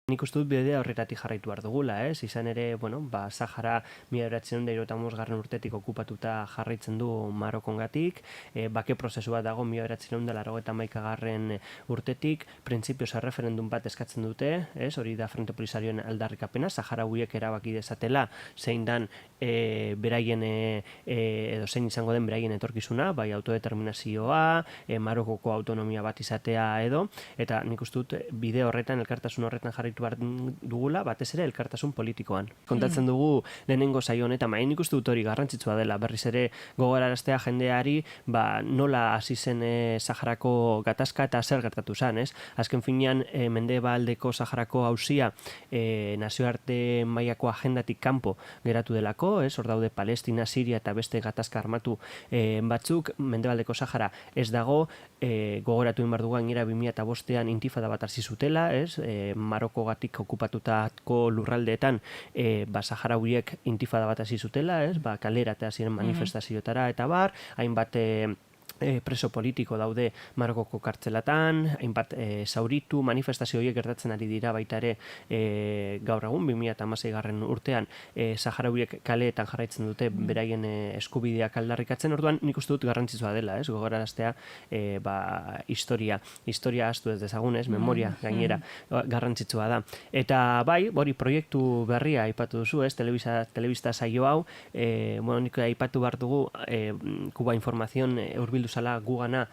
Nik uste dut bidea horretatik jarraitu behar dugula, izan ere, Sahara 1975. Urtetik okupatuta jarraitzen du Marokongatik, bake prozesu bat dago 1991. Urtetik, printzipioz erreferendum bat eskatzen dute, hori da Frente Polisarioen aldarrikapena, Saharauiek erabaki dezatela zein dan beraien, edo zein izango den beraien etorkizuna, bai autodeterminazioa, Marokoko autonomia bat izatea edo, eta nik uste dut bide horretan, elkartasun horretan jarraitu behar dugula, batez ere elkartasun politikoan. Kontatzen dugu lehenengo saio honetan, nik uste dut hori garrantzitsua dela, berriz ere gogoraraztea jendeari, nola hasi zen Saharako gatazka eta zer gertatu zen, Azken finean, mendebaldeko Saharako auzia nazioarte mailako agendatik kanpo geratu delako, hor daude Palestina, Siria eta beste gatazka armatu batzuk, mendebaldeko Sahara ez dago, gogoratu behar dugu gainera 2005an intifada bat hasi zutela, Maroko gatik okupatutako lurraldeetan Saharauiek intifada bat hasi zutela, kalera eta ziren manifestazioetara eta bar, hainbat preso politiko daude Marokoko kartzelatan, hainbat zauritu, manifestazio horiek gertatzen ari dira baita ere gaur egun, 2016. Urtean Saharauiek kaleetan jarraitzen dute beraien eskubideak aldarrikatzen, orduan nik uste dut garrantzitsua dela, gogoraraztea historia ahaztu ez dezagun, memoria gainera garrantzitsua da. Eta bai, hori proiektu berria aipatu duzu, telebista saio hau, nik aipatu behar dugu Kuba Informazion hurbildu zala gugana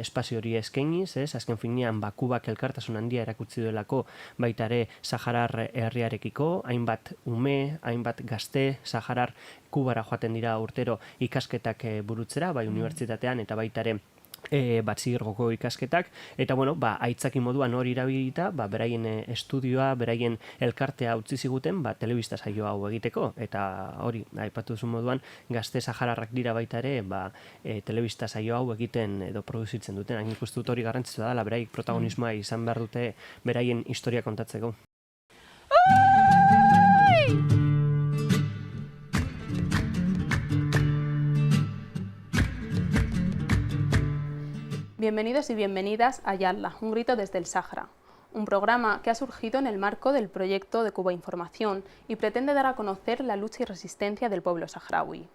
espazio hori eskainiz, azken finean Kubak elkartasun handia erakutsi duelako baita ere Saharar herriarekiko, hainbat ume, hainbat gazte, Saharar Kubara joaten dira urtero ikasketak burutzera, bai unibertsitatean eta baita ere batxilergoko ikasketak, eta aitzaki moduan hori irabilita, beraien estudioa, beraien elkartea utzi ziguten, telebista saio hau egiteko, eta hori, aipatu duzu moduan, gazte sahararrak dira baita ere, telebista saio hau egiten edo produzitzen duten, hain ikustu dut hori garrantzitsua dela, beraik protagonismoa izan behar dute beraien historia kontatzeko. Bienvenidos y bienvenidas a Yalla, un grito desde el Sáhara, un programa que ha surgido en el marco del proyecto de Cuba Información y pretende dar a conocer la lucha y resistencia del pueblo saharaui.